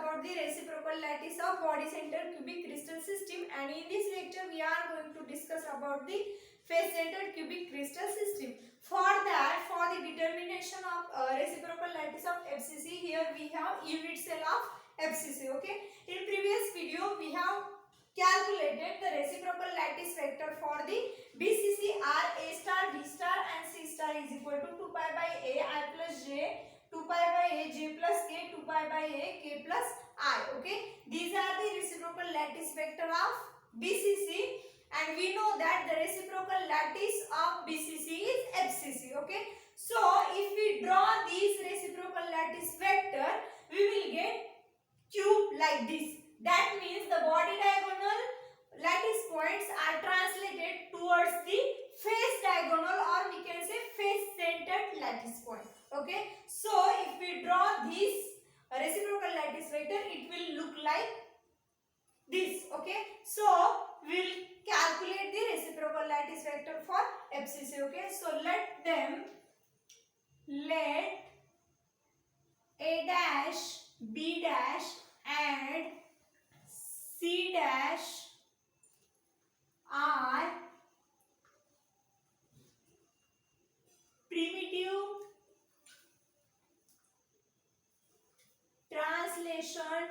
about the reciprocal lattice of body center cubic crystal system, and in this lecture we are going to discuss about the face centered cubic crystal system. For that, for the determination of reciprocal lattice of FCC, here we have unit cell of FCC. Okay, in previous video we have calculated the reciprocal lattice vector for the BCC are A star, B star and C star is equal to 2 pi by A I plus J, 2 pi by A J plus K, 2 pi by A K plus I. Okay, these are the reciprocal lattice vector of BCC, and we know that the reciprocal lattice of BCC is FCC. Okay, so if we draw these reciprocal lattice vector, we will get cube like this. That means the body diagonal lattice points are translated towards the face diagonal, or we can say face centered lattice point. Okay, so if we draw this reciprocal lattice vector, it will look like this. Okay, so we will calculate the reciprocal lattice vector for FCC. Okay, so let A dash, B dash and C dash are primitive translation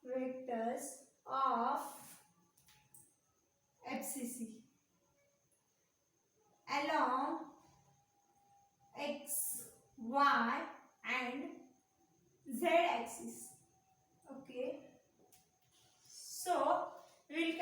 vectors of FCC along x, y and z axis. Okay, so we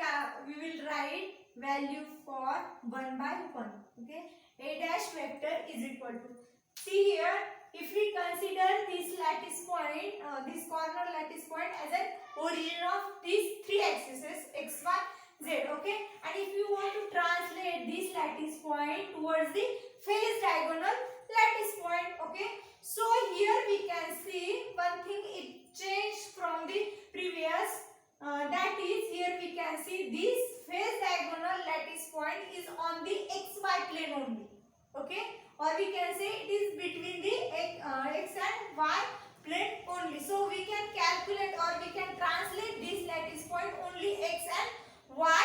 will write value for 1 by 1. Okay, A dash vector is equal to, see here, if we consider this lattice point, this corner lattice point as an origin of these three axes x, y, z. Okay, and if you want to translate this lattice point towards the face diagonal lattice point, okay, so here we can see one thing, it changed from the previous, that is, here we can see this face diagonal lattice point is on the xy plane only. Okay, or we can say it is between the x and y plane only. So we can calculate or we can translate this lattice point only x and y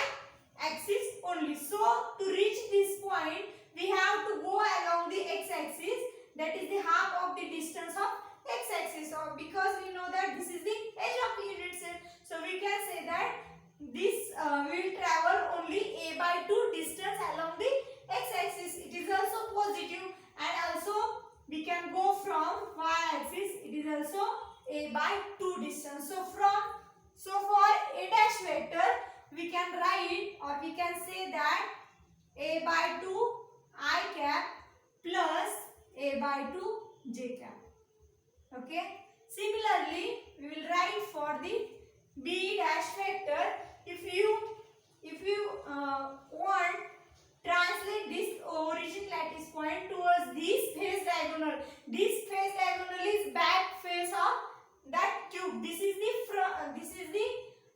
axis only. So to reach this point, we have to go along the x axis, that is the half of the distance of x axis, or because we know that this is the edge of the unit cell, so we can say that this will travel only a by 2 distance along the x axis. It is also positive, and also we can go from y axis, it is also a by 2 distance. So for A dash vector, we can write or we can say that a by 2 I cap plus a by 2 j cap. Okay, similarly we will write for the B dash vector. If you want translate this origin lattice point towards this face diagonal. This face diagonal is back face of that cube. This is the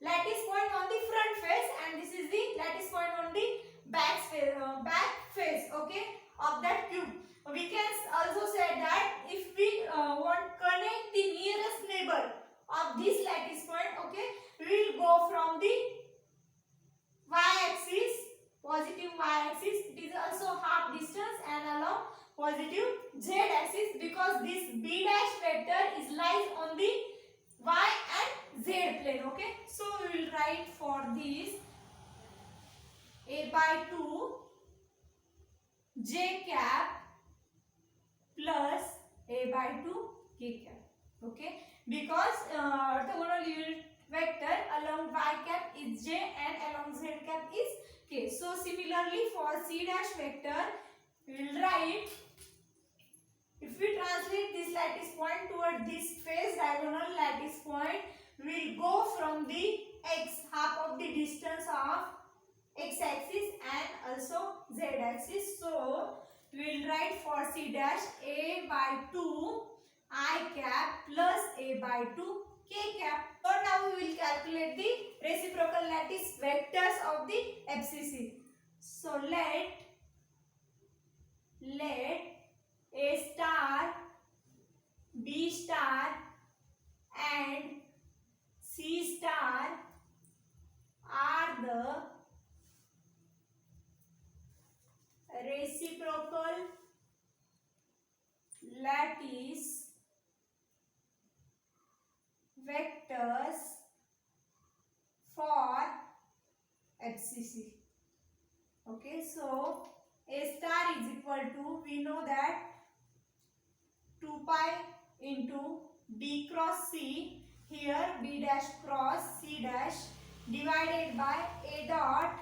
lattice point on the front face, and this is the lattice point on the back face. Okay, of that cube. We can also say that if we want connect the nearest neighbor of this lattice point, okay, we will go from the y-axis, positive y-axis, it is also half distance, and along positive z-axis, because this B dash vector is lies on the y and z plane. Okay, so we will write for this a by 2 j cap plus a by 2 k cap. Okay, because orthogonal unit vector along y cap is j and along z cap is k. So similarly for C dash vector, we will write, if we translate this lattice point toward this face diagonal lattice point, we will go from the x, half of the distance of x axis and also z axis. So we will write for C dash a by 2 I cap plus a by 2 k cap. So now we will calculate the reciprocal lattice vectors of the FCC. So let A lattice vectors for HCC. Okay, so A star is equal to, we know that 2 pi into B cross C, here B dash cross C dash divided by A dot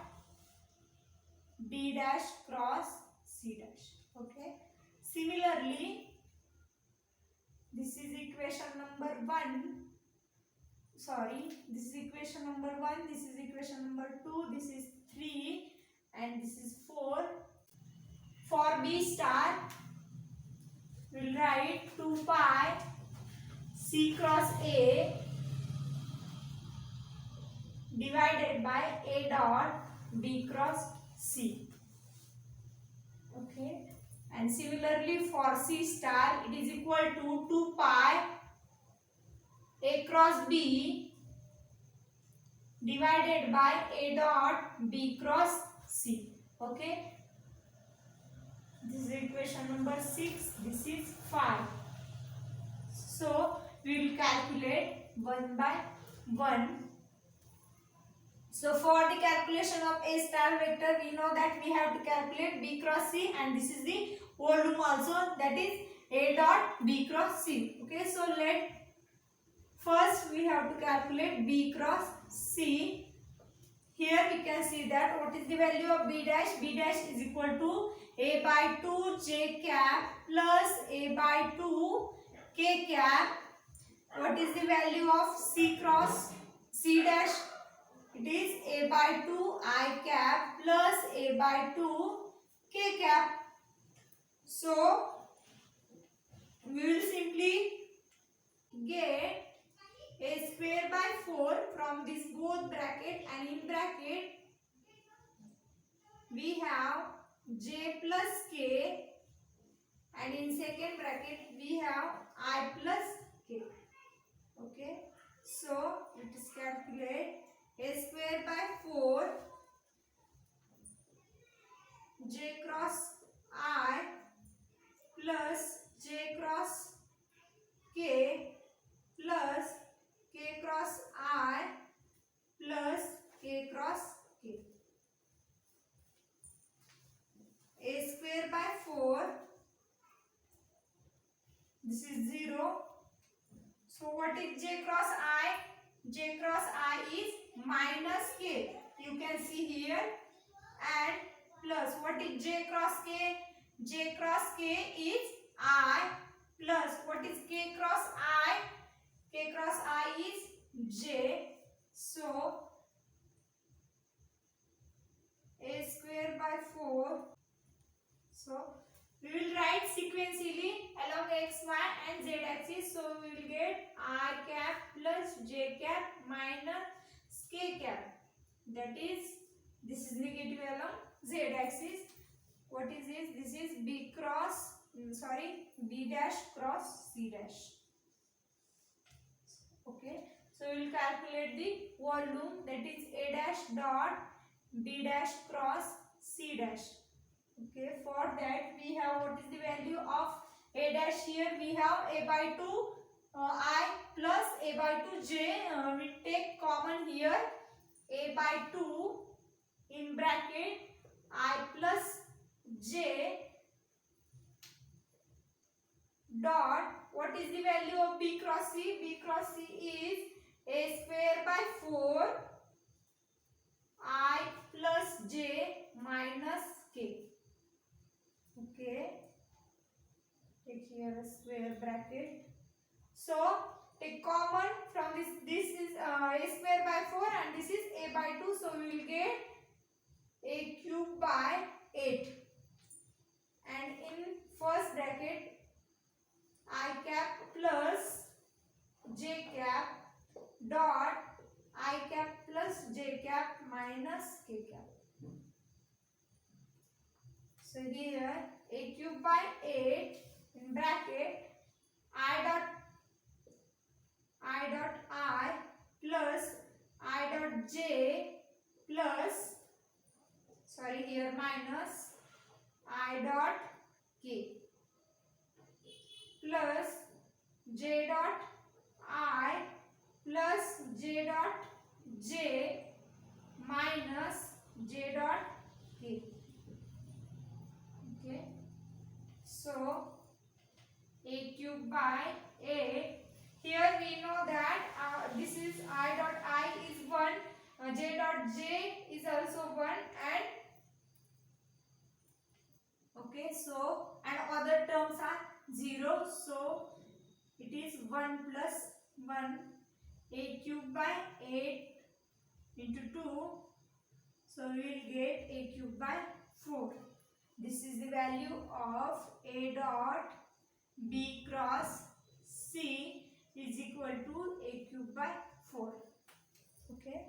B dash cross C dash. Okay, similarly this is equation number 1, sorry, this is equation number 1, this is equation number 2, this is 3 and this is 4. For B star, we will write 2 pi C cross A divided by A dot B cross C. Okay, and similarly for C star, it is equal to 2 pi A cross B divided by A dot B cross C. Okay, this is equation number 6, this is 5. So we will calculate one by one. So for the calculation of A star vector, we know that we have to calculate B cross C, and this is the volume also, that is A dot B cross C. Okay, so first we have to calculate B cross C. Here we can see that what is the value of B dash? B dash is equal to A by 2 J cap plus A by 2 K cap. What is the value of C cross C dash? It is A by 2 I cap plus A by 2 K cap. So we will simply get A square by 4 from this both bracket, and in bracket we have J plus K, and in second bracket we have I plus K. Okay, so let us calculate A square by 4 J cross I plus J cross K plus K cross I plus K cross K. A square by 4, this is 0. So what is J cross I? J cross I is minus K. You can see here, and plus what is J cross K? J cross K is I plus what is K cross I? K cross I is J. So A square by 4. So we will write sequentially along x, y and z axis. So we will get I cap plus J cap minus K cap. That is, this is negative along z axis. What is this? This is B cross, B dash cross C dash. Okay, so we will calculate the volume, that is A dash dot B dash cross C dash. Okay, for that we have, what is the value of A dash? Here we have A by 2 I plus A by 2 J. We take common here, A by 2 in bracket I plus J dot, what is the value of B cross C? B cross C is A square by 4 I plus J minus K. Okay, take here a square bracket. So take common from this. This is A square by 4 and this is A by 2. So we will get A cube by 8. And in first bracket, I cap plus J cap dot I cap plus J cap minus K cap. So here A cube by 8 in bracket I dot I plus I dot J plus, here minus I dot K. j dot I plus j dot j minus j dot k. Okay, so a cube by 8. Here we know that this is I dot I is 1, j dot j is also 1, and okay, so and other terms are 0, so it is 1 plus 1, a cube by 8 into 2, so we will get a cube by 4. This is the value of a dot b cross c is equal to a cube by 4. Okay.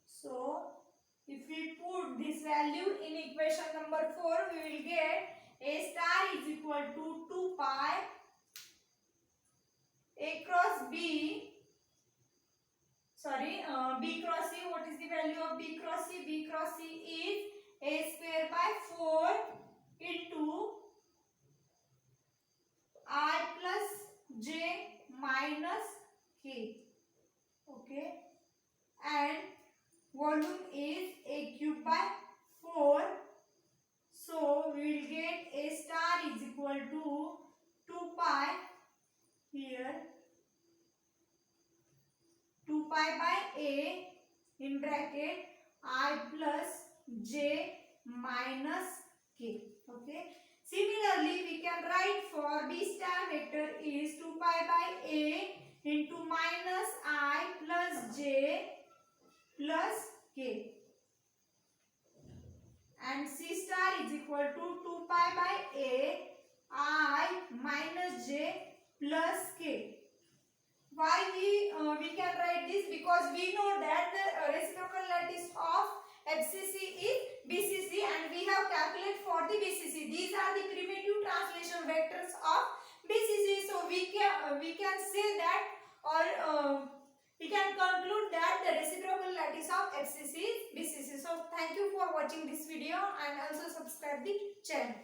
So if we put this value in equation number 4, we will get a star is equal to 2 pi a cross b. Sorry, b cross c. What is the value of b cross c? B cross c is a square by 4 into I plus j minus k. Okay, and volume is a cube by 4. So we will get a star is equal to 2 pi here, 2 pi by a in bracket I plus j minus k. Okay. Similarly, we can write for b star vector is 2 pi by a into minus I plus j plus k, and c star is equal to 2 pi by a I minus j plus k. Why we can write this? Because we know that the reciprocal lattice of FCC is BCC, and we have calculated for the BCC. These are the primitive translation vectors of BCC. So we can say that, or we can conclude that the reciprocal lattice of FCC is BCC. So thank you for watching this video, and also subscribe the channel.